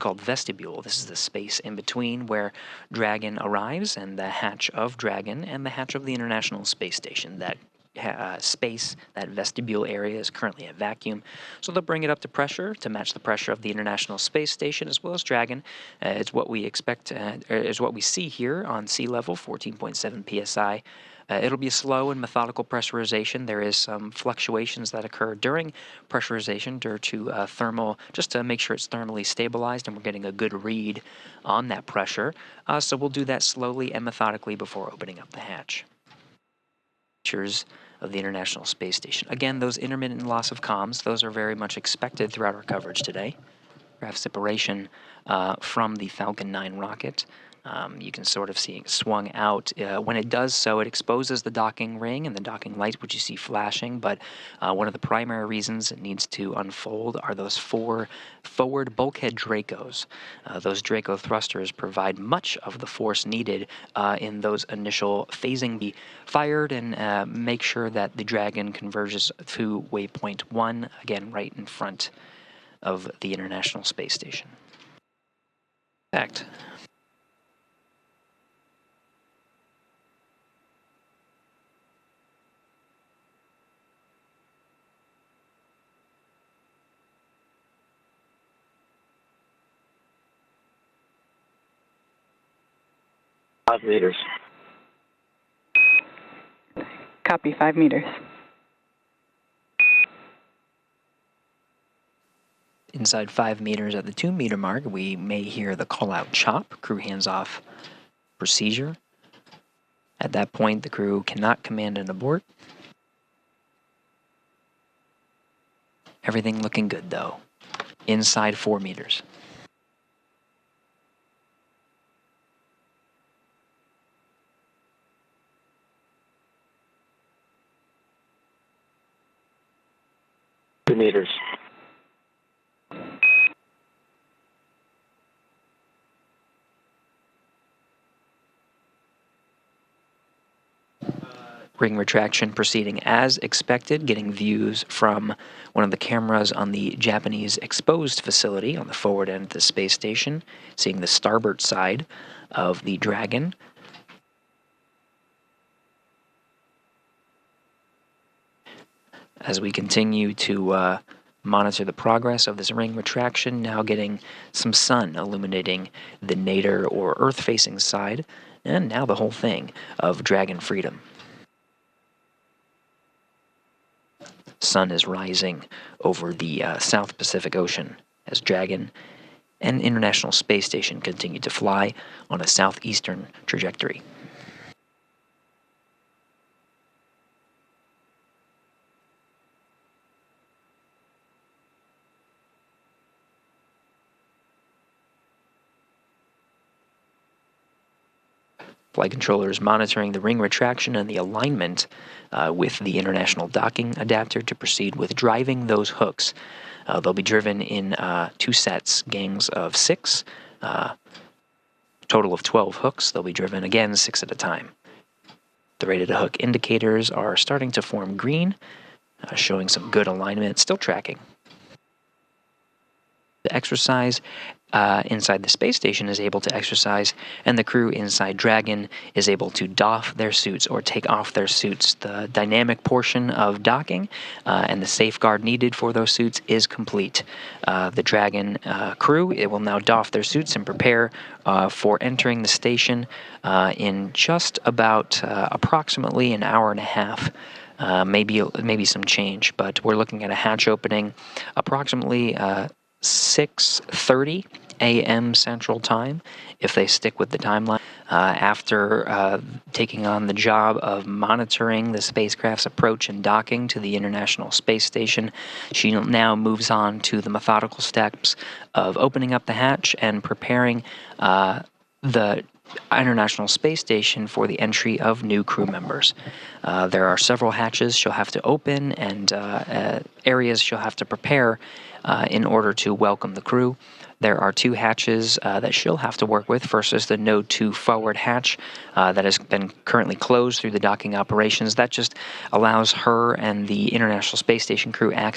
called vestibule. This is the space in between where Dragon arrives and the hatch of Dragon and the hatch of the International Space Station. That space, that vestibule area, is currently at vacuum, so they'll bring it up to pressure to match the pressure of the International Space Station as well as Dragon. It's what we expect, is what we see here on sea level, 14.7 psi. It'll be a slow and methodical pressurization. There is some fluctuations that occur during pressurization due to thermal, just to make sure it's thermally stabilized and we're getting a good read on that pressure. So we'll do that slowly and methodically before opening up the hatch. Pictures of the International Space Station. Again, those intermittent loss of comms, those are very much expected throughout our coverage today. Graph separation from the Falcon 9 rocket. You can sort of see it swung out. When it does so, it exposes the docking ring and the docking light, which you see flashing, but one of the primary reasons it needs to unfold are those 4 forward bulkhead Dracos. Those Draco thrusters provide much of the force needed in those initial phasing. Be fired and make sure that the Dragon converges to waypoint 1, again, right in front of the International Space Station. Fact. Meters. Copy, 5 meters. Inside 5 meters at the 2 meter mark, we may hear the call out chop, crew hands off procedure. At that point, the crew cannot command an abort. Everything looking good though. Inside 4 meters. Meters. Ring retraction proceeding as expected, getting views from one of the cameras on the Japanese exposed facility on the forward end of the space station, seeing the starboard side of the Dragon. As we continue to monitor the progress of this ring retraction, now getting some sun illuminating the nadir or Earth-facing side, and now the whole thing of Dragon Freedom. Sun is rising over the South Pacific Ocean as Dragon and International Space Station continue to fly on a southeastern trajectory. Flight controllers monitoring the ring retraction and the alignment with the international docking adapter to proceed with driving those hooks. They'll be driven in 2 sets, gangs of 6, total of 12 hooks. They'll be driven again 6 at a time. The rated hook indicators are starting to form green, showing some good alignment, still tracking. The exercise inside the space station is able to exercise, and the crew inside Dragon is able to doff their suits or take off their suits. The dynamic portion of docking and the safeguard needed for those suits is complete. The Dragon crew, it will now doff their suits and prepare for entering the station in just about approximately an hour and a half. Maybe some change, but we're looking at a hatch opening approximately 6:30 a.m. Central Time, if they stick with the timeline. After taking on the job of monitoring the spacecraft's approach and docking to the International Space Station, she now moves on to the methodical steps of opening up the hatch and preparing the International Space Station for the entry of new crew members. There are several hatches she'll have to open and areas she'll have to prepare in order to welcome the crew. There are 2 hatches that she'll have to work with. First is the Node 2 forward hatch that has been currently closed through the docking operations. That just allows her and the International Space Station crew access